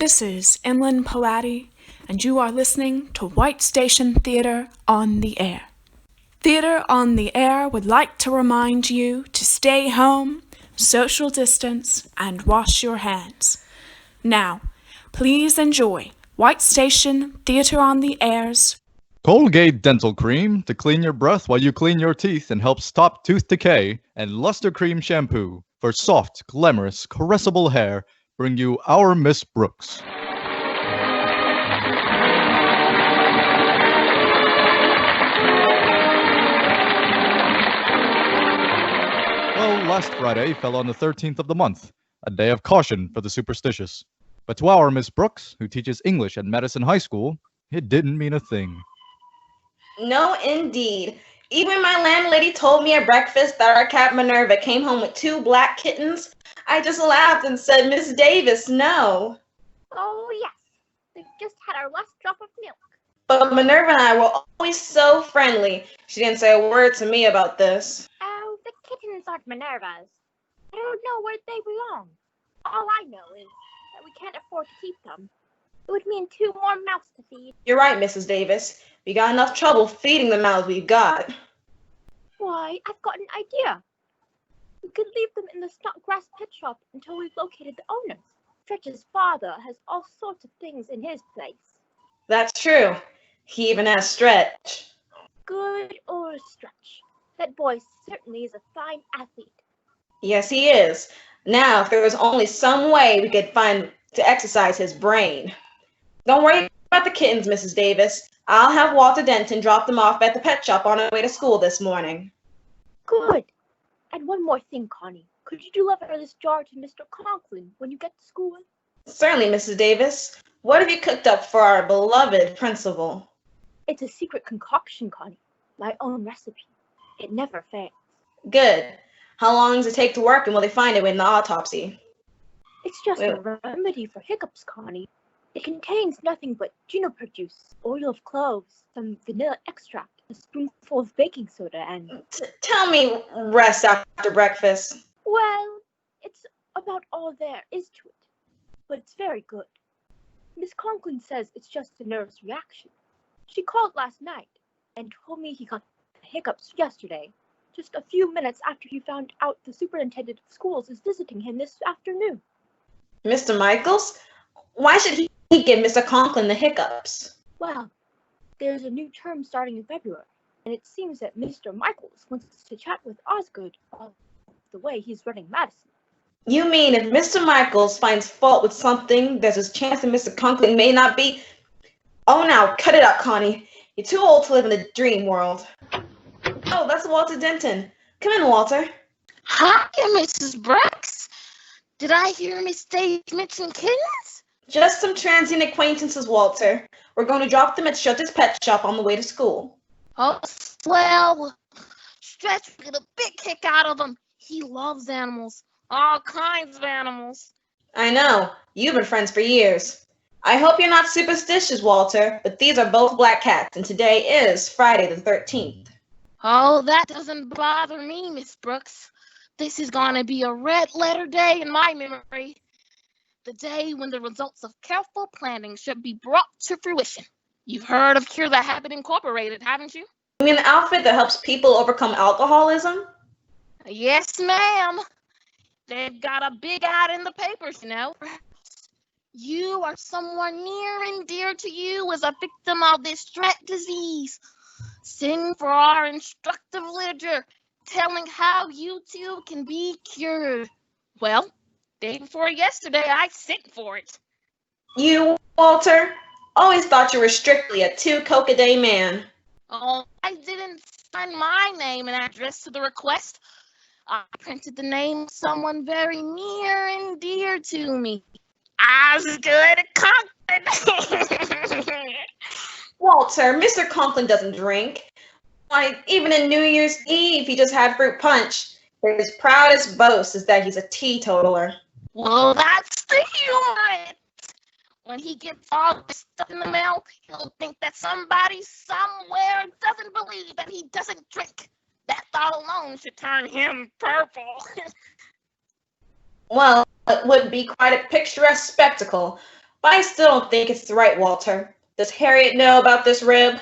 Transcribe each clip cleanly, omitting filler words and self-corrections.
This is Inland Palladi, and you are listening to White Station Theatre on the Air. Theatre on the Air would like to remind you to stay home, social distance, and wash your hands. Now, please enjoy White Station Theatre on the Air's Colgate Dental Cream to clean your breath while you clean your teeth and help stop tooth decay, and Luster Cream Shampoo for soft, glamorous, caressable hair bring you Our Miss Brooks. Well, last Friday fell on the 13th of the month, a day of caution for the superstitious. But to our Miss Brooks, who teaches English at Madison High School, it didn't mean a thing. No, indeed. Even my landlady told me at breakfast that our cat Minerva came home with 2 black kittens. I just laughed and said, Miss Davis, no. Oh, yes. They've just had our last drop of milk. But Minerva and I were always so friendly. She didn't say a word to me about this. Oh, the kittens aren't Minerva's. I don't know where they belong. All I know is that we can't afford to keep them. It would mean 2 more mouths to feed. You're right, Mrs. Davis. We got enough trouble feeding the mouths we've got. Why, I've got an idea. We could leave them in the Snodgrass pet shop until we've located the owners. Stretch's father has all sorts of things in his place. That's true. He even has Stretch. Good old Stretch. That boy certainly is a fine athlete. Yes, he is. Now, if there was only some way we could find to exercise his brain. Don't worry about the kittens, Mrs. Davis. I'll have Walter Denton drop them off at the pet shop on our way to school this morning. Good. And one more thing, Connie. Could you deliver this jar to Mr. Conklin when you get to school? Certainly, Mrs. Davis. What have you cooked up for our beloved principal? It's a secret concoction, Connie. My own recipe. It never fails. Good. How long does it take to work, and will they find it in the autopsy? It's just a remedy for hiccups, Connie. It contains nothing but juniper juice, oil of cloves, some vanilla extract, a spoonful of baking soda, and... Tell me rest after breakfast. Well, it's about all there is to it. But it's very good. Miss Conklin says it's just a nervous reaction. She called last night and told me he got the hiccups yesterday, just a few minutes after he found out the superintendent of schools is visiting him this afternoon. Mr. Michaels? Why should he give Mr. Conklin the hiccups? Well, there's a new term starting in February, and it seems that Mr. Michaels wants to chat with Osgood about the way he's running Madison. You mean if Mr. Michaels finds fault with something, there's a chance that Mr. Conklin may not be... Oh, now, cut it out, Connie. You're too old to live in the dream world. Oh, that's Walter Denton. Come in, Walter. Hi, Mrs. Brooks. Did I hear Miss Davis mention kittens? Just some transient acquaintances, Walter. We're going to drop them at Stretch's pet shop on the way to school. Oh, swell. Stretch will get a big kick out of them. He loves animals. All kinds of animals. I know. You've been friends for years. I hope you're not superstitious, Walter, but these are both black cats, and today is Friday the 13th. Oh, that doesn't bother me, Miss Brooks. This is going to be a red-letter day in my memory. The day when the results of careful planning should be brought to fruition. You've heard of Cure the Habit Incorporated, haven't you? You mean the outfit that helps people overcome alcoholism? Yes, ma'am. They've got a big ad in the papers, you know. You or someone near and dear to you is a victim of this dread disease. Send for our instructive literature telling how you too can be cured. Well, day before yesterday, I sent for it. You, Walter? Always thought you were strictly a 2-Coke-a-day man. Oh, I didn't sign my name and address to the request. I printed the name of someone very near and dear to me. Osgood Conklin. Walter, Mr. Conklin doesn't drink. Why, even in New Year's Eve, he just had fruit punch. His proudest boast is that he's a teetotaler. Well, that's the humor in it. When he gets all this stuff in the mail, he'll think that somebody somewhere doesn't believe that he doesn't drink. That thought alone should turn him purple. Well, it would be quite a picturesque spectacle. but I still don't think it's right, Walter. Does Harriet know about this rib?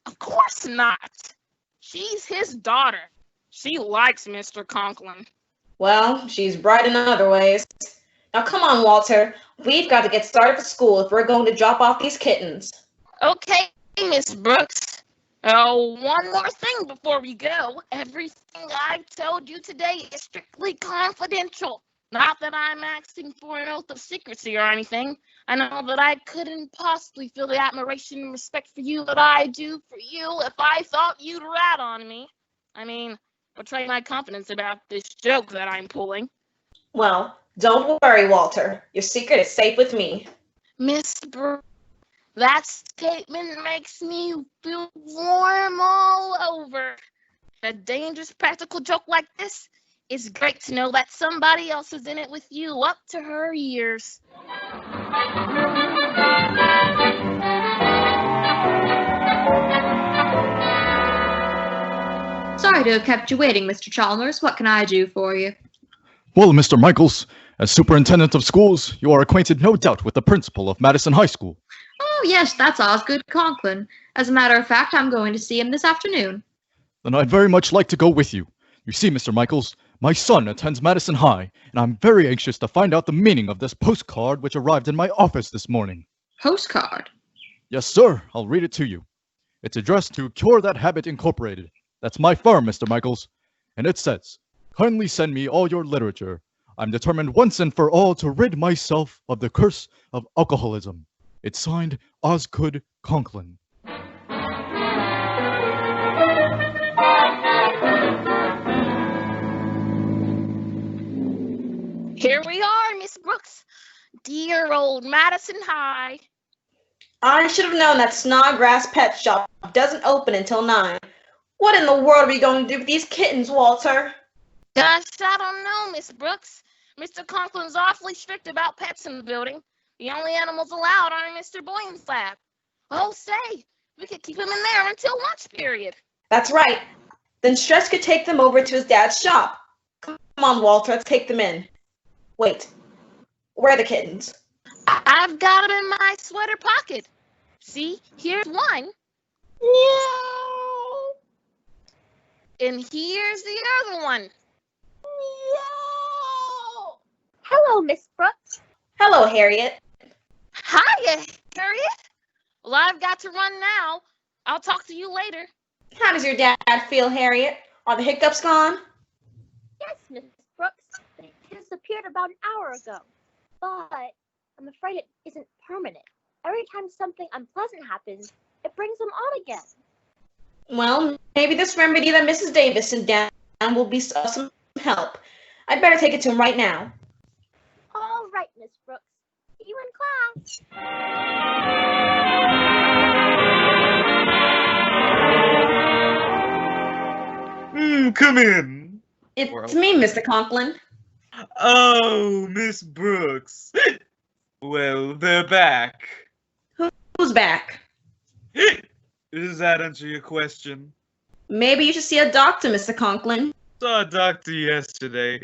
Of course not. She's his daughter. She likes Mr. Conklin. Well, she's bright in other ways. Now come on, Walter. We've got to get started for school if we're going to drop off these kittens. Okay, Miss Brooks. Oh, one more thing before we go. Everything I've told you today is strictly confidential. Not that I'm asking for an oath of secrecy or anything. I know that I couldn't possibly feel the admiration and respect for you that I do for you if I thought you'd rat on me. I mean, betray my confidence about this joke that I'm pulling. Well, don't worry, Walter. Your secret is safe with me. Miss Brooks, that statement makes me feel warm all over. A dangerous practical joke like this, it's great to know that somebody else is in it with you up to her ears. Sorry to have kept you waiting, Mr. Chalmers. What can I do for you? Well, Mr. Michaels, as superintendent of schools, you are acquainted no doubt with the principal of Madison High School. Oh, yes, that's Osgood Conklin. As a matter of fact, I'm going to see him this afternoon. Then I'd very much like to go with you. You see, Mr. Michaels, my son attends Madison High, and I'm very anxious to find out the meaning of this postcard which arrived in my office this morning. Postcard? Yes, sir. I'll read it to you. It's addressed to Cure That Habit Incorporated. That's my firm, Mr. Michaels. And it says, kindly send me all your literature. I'm determined once and for all to rid myself of the curse of alcoholism. It's signed Osgood Conklin. Here we are, Miss Brooks. Dear old Madison High. I should have known that Snodgrass Pet Shop doesn't open until 9. What in the world are we going to do with these kittens, Walter? Gosh, I don't know, Miss Brooks. Mr. Conklin's awfully strict about pets in the building. The only animals allowed are in Mr. Boyne's lab. Oh, say, we could keep him in there until lunch period. That's right. Then Stress could take them over to his dad's shop. Come on, Walter, let's take them in. Wait, where are the kittens? I've got them in my sweater pocket. See, here's one. Meow. And here's the other one. Meow. Hello, Miss Brooks. Hello, Harriet. Hiya, Harriet. Well, I've got to run now. I'll talk to you later. How does your dad feel, Harriet? Are the hiccups gone? Yes, Miss Brooks. It disappeared about an hour ago. But I'm afraid it isn't permanent. Every time something unpleasant happens, it brings them on again. Well, maybe this remedy that Mrs. Davis sent down will be of some help. I'd better take it to him right now. All right, Miss Brooks. See you in class. Come in. It's me, Mr. Conklin. Oh, Miss Brooks. Well, they're back. Who's back? Does that answer your question? Maybe you should see a doctor, Mr. Conklin. Saw a doctor yesterday.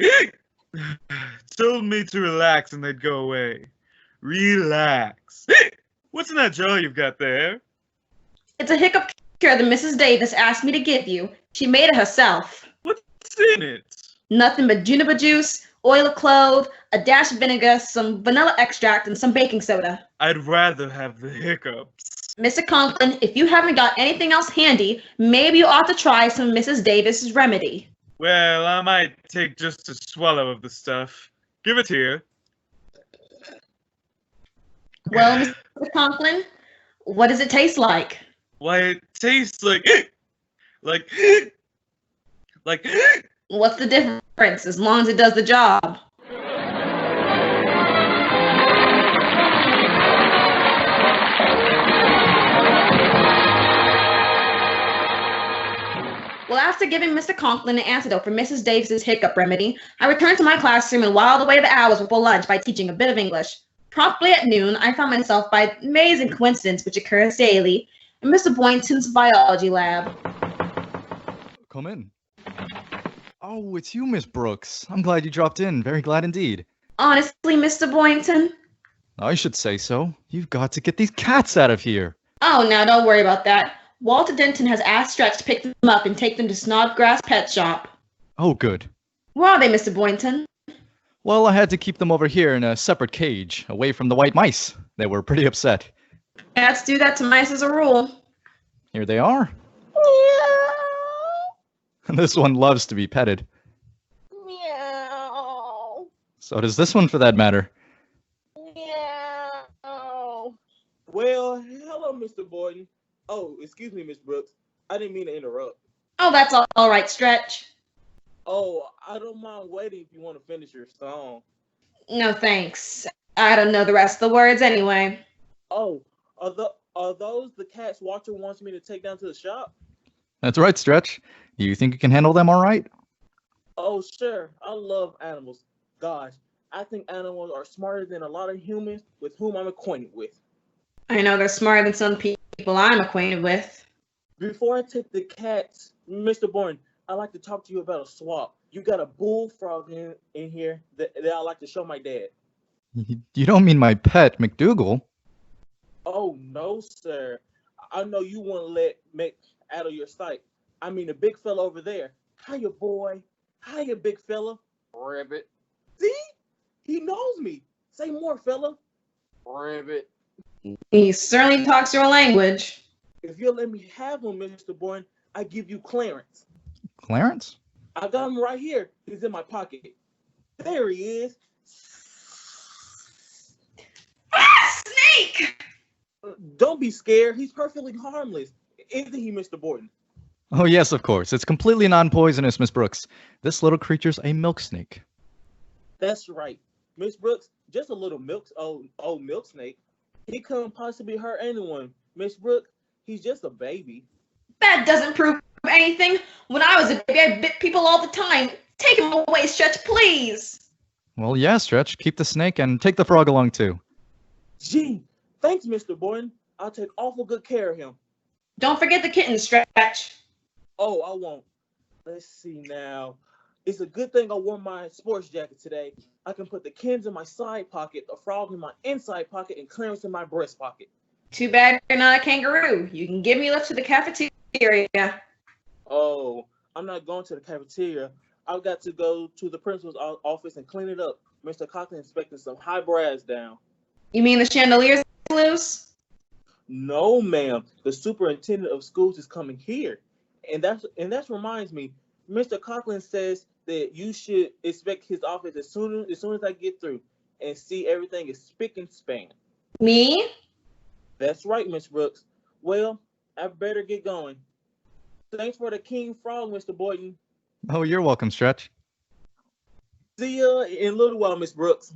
Told me to relax and they'd go away. Relax. What's in that jar you've got there? It's a hiccup cure that Mrs. Davis asked me to give you. She made it herself. What's in it? Nothing but juniper juice, oil of clove, a dash of vinegar, some vanilla extract, and some baking soda. I'd rather have the hiccups. Mr. Conklin, if you haven't got anything else handy, maybe you ought to try some of Mrs. Davis's remedy. Well, I might take just a swallow of the stuff. Give it here. Well, Mr. Conklin, what does it taste like? Why, it tastes like... like... What's the difference, as long as it does the job? Well, after giving Mr. Conklin an antidote for Mrs. Davis's hiccup remedy, I returned to my classroom and whiled away the hours before lunch by teaching a bit of English. Promptly at noon, I found myself, by an amazing coincidence which occurs daily, in Mr. Boynton's biology lab. Come in. Oh, it's you, Miss Brooks. I'm glad you dropped in. Very glad indeed. Honestly, Mr. Boynton? I should say so. You've got to get these cats out of here. Oh, now don't worry about that. Walter Denton has asked Stretch to pick them up and take them to Snodgrass Pet Shop. Oh, good. Where are they, Mr. Boynton? Well, I had to keep them over here in a separate cage, away from the white mice. They were pretty upset. Cats do that to mice as a rule. Here they are. This one loves to be petted. Meow. So does this one, for that matter. Meow. Well, hello, Mr. Boynton. Oh, excuse me, Miss Brooks. I didn't mean to interrupt. Oh, that's all right, Stretch. Oh, I don't mind waiting if you want to finish your song. No, thanks. I don't know the rest of the words anyway. Oh, are those the cats Walter wants me to take down to the shop? That's right, Stretch. You think you can handle them all right? Oh, sure. I love animals. Gosh, I think animals are smarter than a lot of humans with whom I'm acquainted with. I know they're smarter than some people I'm acquainted with. Before I take the cats, Mr. Bourne, I'd like to talk to you about a swap. You got a bullfrog in here that I'd like to show my dad. You don't mean my pet, McDougal? Oh, no, sir. I know you want to let Mick out of your sight. I mean, the big fella over there. Hiya, boy. Hiya, big fella. Rabbit. See? He knows me. Say more, fella. Rabbit. He certainly talks your language. If you'll let me have him, Mr. Bourne, I give you Clarence. Clarence? I got him right here. He's in my pocket. There he is. Ah, snake! Don't be scared. He's perfectly harmless. Isn't he, Mr. Bourne? Oh, yes, of course. It's completely non-poisonous, Miss Brooks. This little creature's a milk snake. That's right. Miss Brooks, just a little old milk snake. He couldn't possibly hurt anyone. Miss Brooks, he's just a baby. That doesn't prove anything. When I was a baby, I bit people all the time. Take him away, Stretch, please. Well, yeah, Stretch. Keep the snake and take the frog along, too. Gee, thanks, Mr. Bourne. I'll take awful good care of him. Don't forget the kitten, Stretch. Oh, I won't. Let's see now. It's a good thing I wore my sports jacket today. I can put the kittens in my side pocket, the frog in my inside pocket, and Clarence in my breast pocket. Too bad you're not a kangaroo. You can give me a lift to the cafeteria. Oh, I'm not going to the cafeteria. I've got to go to the principal's office and clean it up. Mr. Cochran expecting some high brass down. You mean the chandelier's loose? No, ma'am. The superintendent of schools is coming here. And that reminds me, Mr. Cochran says that you should expect his office as soon as I get through and see everything is spick and span. Me? That's right, Miss Brooks. Well, I better get going. Thanks for the king frog, Mr. Boynton. Oh, you're welcome, Stretch. See ya in a little while, Miss Brooks.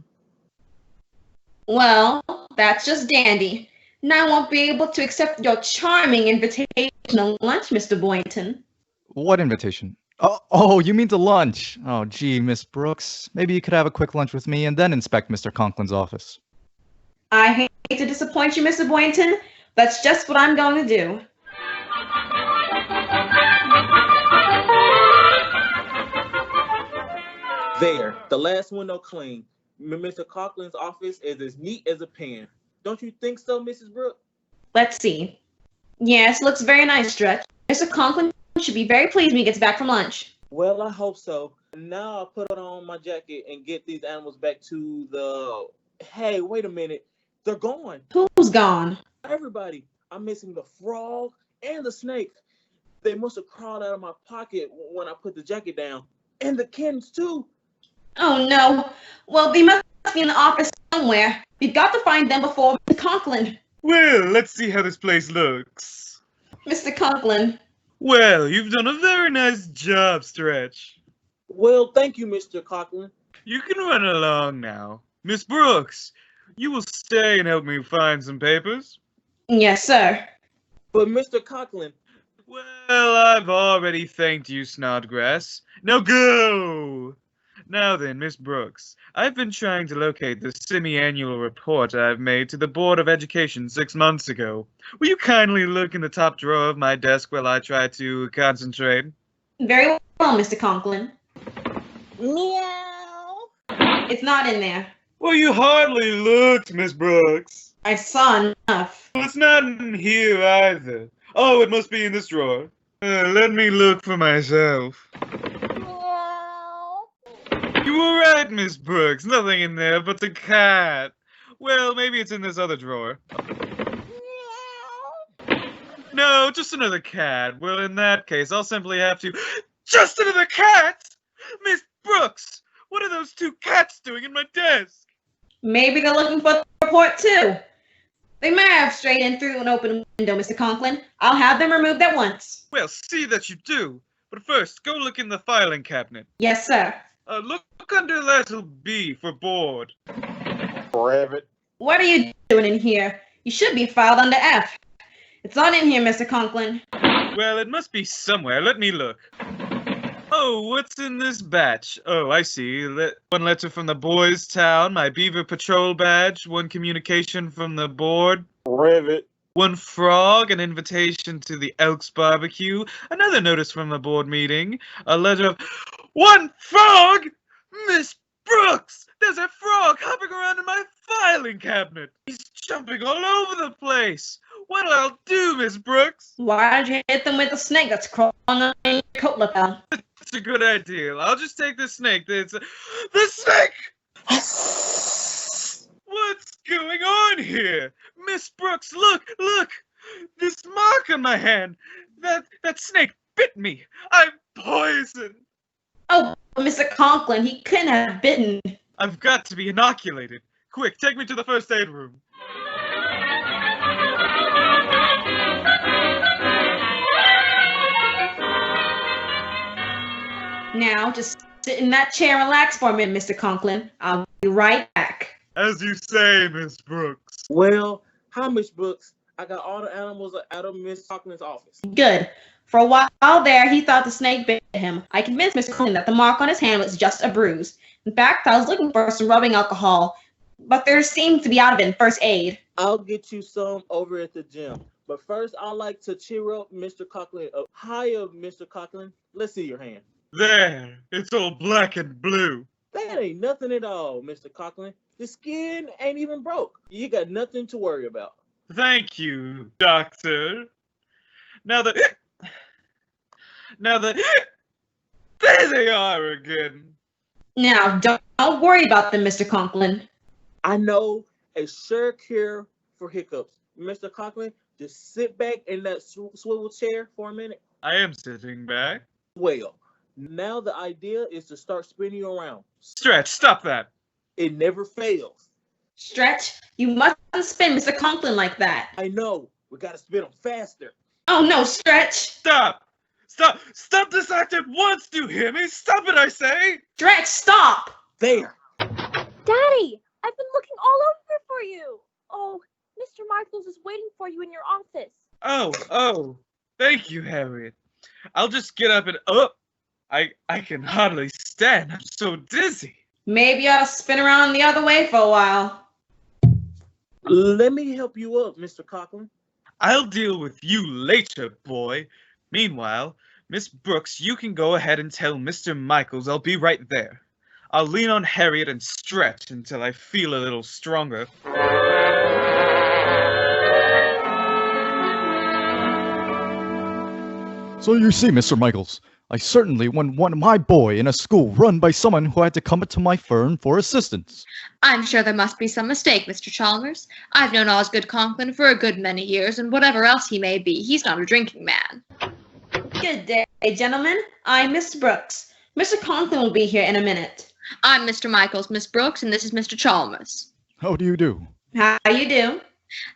Well, that's just dandy. Now I won't be able to accept your charming invitation to lunch, Mr. Boynton. What invitation? Oh, you mean to lunch? Oh, gee, Miss Brooks. Maybe you could have a quick lunch with me and then inspect Mr. Conklin's office. I hate to disappoint you, Mr. Boynton. That's just what I'm going to do. There, the last window clean. Mr. Conklin's office is as neat as a pin. Don't you think so, Mrs. Brooks? Let's see. Yes, looks very nice, Stretch. Mr. Conklin should be very pleased when he gets back from lunch. Well, I hope so. Now I'll put on my jacket and get these animals back to the... Hey, wait a minute. They're gone. Who's gone? Everybody. I'm missing the frog and the snake. They must have crawled out of my pocket when I put the jacket down. And the kittens, too. Oh, no. Well, they must be in the office somewhere. We've got to find them before Mr. Conklin. Well, let's see how this place looks. Mr. Conklin. Well, you've done a very nice job, Stretch. Well, thank you, Mr. Conklin. You can run along now. Miss Brooks, you will stay and help me find some papers? Yes, sir. But Mr. Conklin... Well, I've already thanked you, Snodgrass. Now go! Now then, Miss Brooks, I've been trying to locate the semi-annual report I've made to the Board of Education 6 months ago. Will you kindly look in the top drawer of my desk while I try to concentrate? Very well, Mr. Conklin. Meow. It's not in there. Well, you hardly looked, Miss Brooks. I saw enough. Well, it's not in here either. Oh, it must be in this drawer. Let me look for myself. You were right, Miss Brooks. Nothing in there but the cat. Well, maybe it's in this other drawer. No, just another cat. Well, in that case, I'll simply have to... Just another cat? Miss Brooks, what are those two cats doing in my desk? Maybe they're looking for the report too. They may have strayed in through an open window, Mr. Conklin. I'll have them removed at once. Well, see that you do. But first, go look in the filing cabinet. Yes, sir. Look under letter B for board. Rabbit. What are you doing in here? You should be filed under F. It's not in here, Mr. Conklin. Well, it must be somewhere. Let me look. Oh, what's in this batch? Oh, I see. One letter from the Boys Town, my Beaver Patrol badge, one communication from the board, Rabbit. one frog, an invitation to the Elks barbecue, another notice from the board meeting, a letter of... One frog? Miss Brooks! There's a frog hopping around in my filing cabinet. He's jumping all over the place. What'll I do, Miss Brooks? Why did you hit them with the snake that's crawling on your coat lapel? It's a good idea. I'll just take the snake. The snake! What's going on here? Miss Brooks, look! This mark on my hand. That snake bit me. I'm poisoned. Oh, Mr. Conklin, he couldn't have bitten. I've got to be inoculated. Quick, take me to the first aid room. Now, just sit in that chair and relax for a minute, Mr. Conklin. I'll be right back. As you say, Miss Brooks. Well, hi, Miss Brooks. I got all the animals out of Miss Conklin's office. Good. For a while there, he thought the snake bit him. I convinced Mr. Conklin that the mark on his hand was just a bruise. In fact, I was looking for some rubbing alcohol, but there seemed to be out of it in first aid. I'll get you some over at the gym. But first, I'd like to cheer up Mr. Conklin. Hiya, Mr. Conklin. Let's see your hand. There, it's all black and blue. That ain't nothing at all, Mr. Conklin. The skin ain't even broke. You got nothing to worry about. Thank you, Doctor. Now that there they are again. Now, don't worry about them, Mr. Conklin. I know a sure cure for hiccups. Mr. Conklin, just sit back in that swivel chair for a minute. I am sitting back. Well, now the idea is to start spinning you around. Stretch, stop that. It never fails. Stretch, you mustn't spin Mr. Conklin like that. I know. We gotta spin them faster. Oh no, Stretch! Stop this act at once, do you hear me? Stop it, I say! Stretch, stop! There. Daddy, I've been looking all over for you. Oh, Mr. Michaels is waiting for you in your office. Oh, thank you, Harriet. I'll just get up and I can hardly stand. I'm so dizzy. Maybe you ought to spin around the other way for a while. Let me help you up, Mr. Conklin. I'll deal with you later, boy. Meanwhile, Miss Brooks, you can go ahead and tell Mr. Michaels I'll be right there. I'll lean on Harriet and stretch until I feel a little stronger. So you see, Mr. Michaels, I certainly wouldn't want my boy in a school run by someone who had to come to my firm for assistance. I'm sure there must be some mistake, Mr. Chalmers. I've known Osgood Conklin for a good many years, and whatever else he may be, he's not a drinking man. Good day, gentlemen. I'm Miss Brooks. Mr. Conklin will be here in a minute. I'm Mr. Michaels, Miss Brooks, and this is Mr. Chalmers. How do you do? How you do?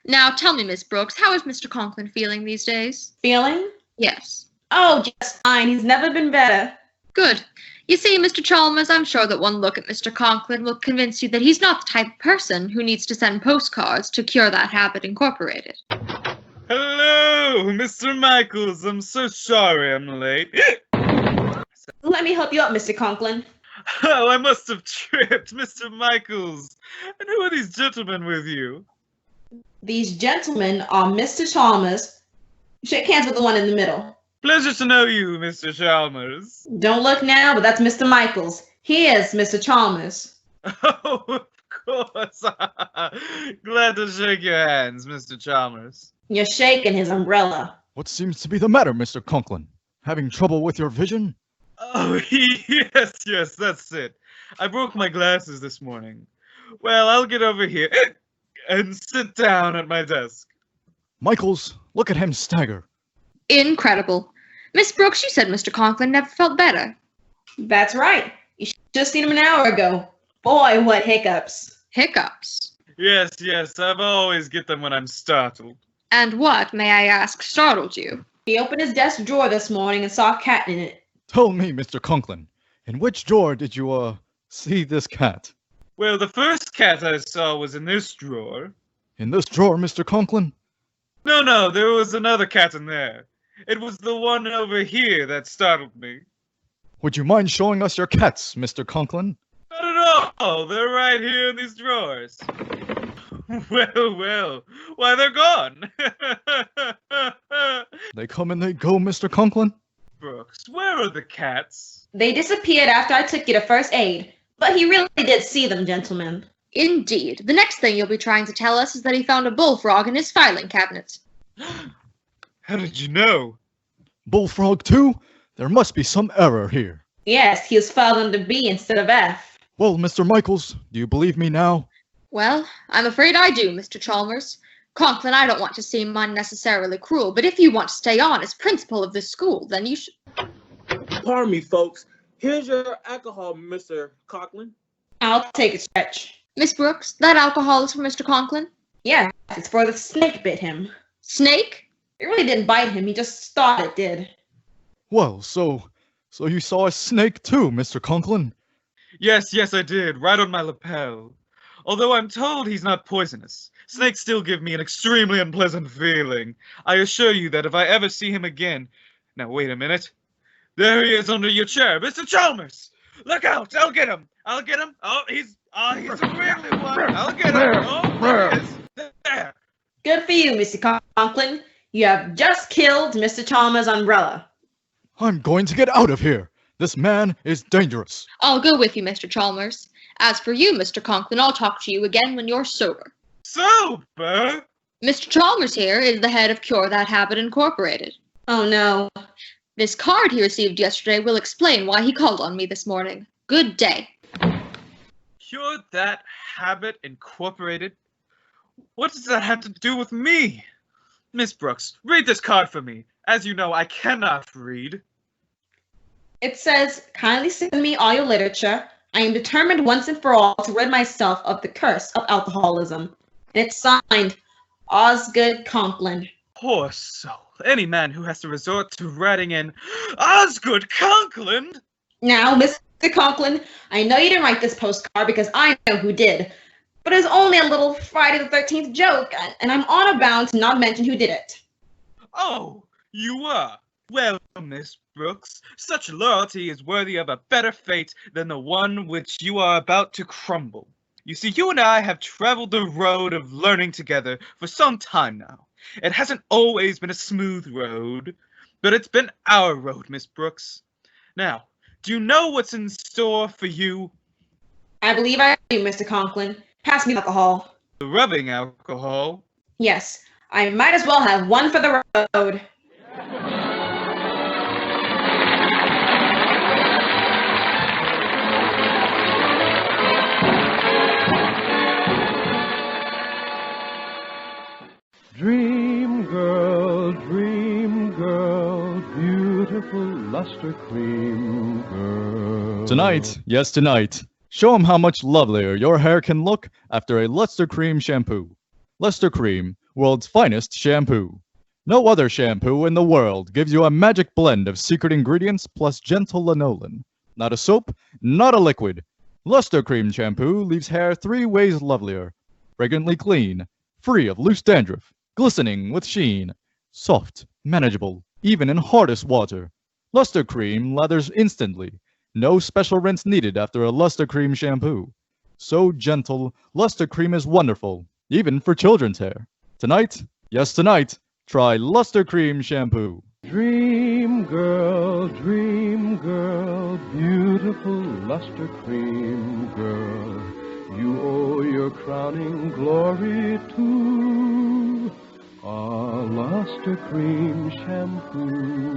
Now tell me, Miss Brooks, how is Mr. Conklin feeling these days? Feeling? Yes. Oh, just fine. He's never been better. Good. You see, Mr. Chalmers, I'm sure that one look at Mr. Conklin will convince you that he's not the type of person who needs to send postcards to Cure That Habit Incorporated. Hello, Mr. Michaels. I'm so sorry I'm late. Let me help you up, Mr. Conklin. Oh, I must have tripped, Mr. Michaels. And who are these gentlemen with you? These gentlemen are Mr. Chalmers. Shake hands with the one in the middle. Pleasure to know you, Mr. Chalmers. Don't look now, but that's Mr. Michaels. He is Mr. Chalmers. Oh, of course. Glad to shake your hands, Mr. Chalmers. You're shaking his umbrella. What seems to be the matter, Mr. Conklin? Having trouble with your vision? Oh, yes, that's it. I broke my glasses this morning. Well, I'll get over here and sit down at my desk. Michaels, look at him stagger. Incredible. Miss Brooks, you said Mr. Conklin never felt better. That's right. You just seen him an hour ago. Boy, what hiccups. Hiccups. Yes, I always get them when I'm startled. And what, may I ask, startled you? He opened his desk drawer this morning and saw a cat in it. Tell me, Mr. Conklin, in which drawer did you, see this cat? Well, the first cat I saw was in this drawer. In this drawer, Mr. Conklin? No, there was another cat in there. It was the one over here that startled me. Would you mind showing us your cats, Mr. Conklin? Not at all. They're right here in these drawers. Well. Why, they're gone. They come and they go, Mr. Conklin? Brooks, where are the cats? They disappeared after I took you to first aid. But he really did see them, gentlemen. Indeed. The next thing you'll be trying to tell us is that he found a bullfrog in his filing cabinet. How did you know? Bullfrog too? There must be some error here. Yes, he was filed under B instead of F. Well, Mr. Michaels, do you believe me now? Well, I'm afraid I do, Mr. Chalmers. Conklin, I don't want to seem unnecessarily cruel, but if you want to stay on as principal of this school, then you should... Pardon me, folks. Here's your alcohol, Mr. Conklin. I'll take a stretch. Miss Brooks, that alcohol is for Mr. Conklin? Yes, it's for the snake bit him. Snake? It really didn't bite him, he just thought it did. Well, so you saw a snake too, Mr. Conklin? Yes, I did, right on my lapel. Although I'm told he's not poisonous, snakes still give me an extremely unpleasant feeling. I assure you that if I ever see him again... Now, wait a minute. There he is under your chair, Mr. Chalmers! Look out! I'll get him! Oh, he's a wiggly one! I'll get him! Oh, there he is! There! Good for you, Mr. Conklin. You have just killed Mr. Chalmers' umbrella. I'm going to get out of here. This man is dangerous. I'll go with you, Mr. Chalmers. As for you, Mr. Conklin, I'll talk to you again when you're sober. Sober? Mr. Chalmers here is the head of Cure That Habit Incorporated. Oh no. This card he received yesterday will explain why he called on me this morning. Good day. Cure That Habit Incorporated? What does that have to do with me? Miss Brooks, read this card for me. As you know, I cannot read. It says, kindly send me all your literature. I am determined once and for all to rid myself of the curse of alcoholism. And it's signed, Osgood Conklin. Poor soul. Any man who has to resort to writing in Osgood Conklin. Now, Mr. Conklin, I know you didn't write this postcard because I know who did. But it was only a little Friday the 13th joke, and I'm honor bound to not mention who did it. Oh, you are. Well, Miss Brooks, such loyalty is worthy of a better fate than the one which you are about to crumble. You see, you and I have traveled the road of learning together for some time now. It hasn't always been a smooth road, but it's been our road, Miss Brooks. Now, do you know what's in store for you? I believe I do, Mr. Conklin. Pass me the alcohol. The rubbing alcohol? Yes, I might as well have one for the road. Dream girl, beautiful luster cream girl. Tonight, yes tonight, show 'em how much lovelier your hair can look after a Luster Cream shampoo. Luster Cream, world's finest shampoo. No other shampoo in the world gives you a magic blend of secret ingredients plus gentle lanolin. Not a soap, not a liquid. Luster Cream shampoo leaves hair 3 ways lovelier. Fragrantly clean, free of loose dandruff, glistening with sheen, soft, manageable, even in hardest water. Luster Cream lathers instantly. No special rinse needed after a Luster Cream shampoo. So gentle, Luster Cream is wonderful, even for children's hair. Tonight, yes tonight, try Luster Cream shampoo. Dream girl, beautiful luster cream girl. you owe your crowning glory to our Luster Cream shampoo.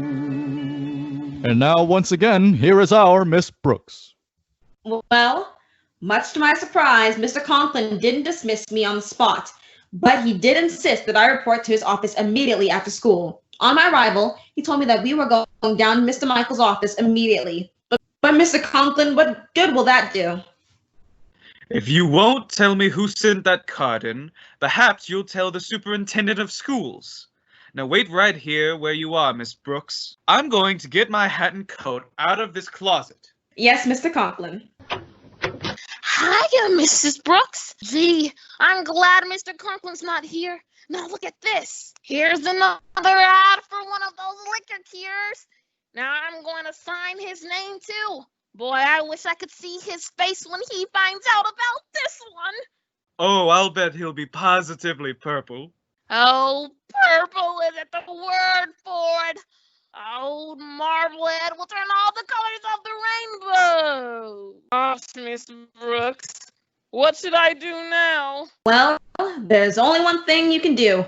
And now, once again, here is our Miss Brooks. Well, much to my surprise, Mr. Conklin didn't dismiss me on the spot, but he did insist that I report to his office immediately after school. On my arrival, he told me that we were going down to Mr. Michael's office immediately. But Mr. Conklin, what good will that do? If you won't tell me who sent that card in, perhaps you'll tell the superintendent of schools. Now wait right here where you are, Miss Brooks. I'm going to get my hat and coat out of this closet. Yes, Mr. Conklin. Hiya, Mrs. Brooks. Gee, I'm glad Mr. Conklin's not here. Now look at this. Here's another ad for one of those liquor cures. Now I'm going to sign his name too. Boy, I wish I could see his face when he finds out about this one. Oh, I'll bet he'll be positively purple. Oh, purple isn't the word for it. Old Marblehead will turn all the colors of the rainbow. Gosh, Miss Brooks, what should I do now? Well, there's only one thing you can do.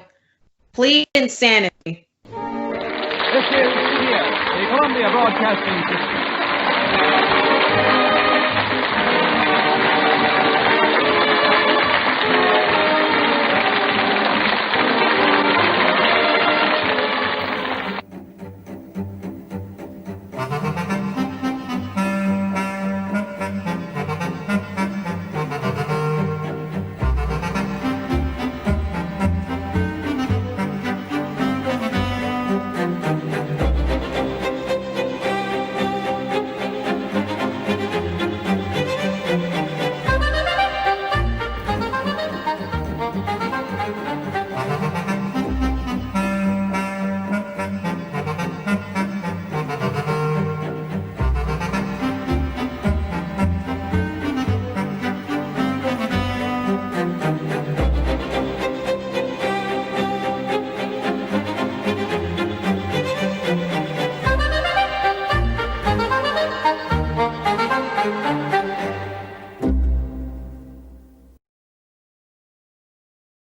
Plead insanity. This is CBS, the Columbia Broadcasting System.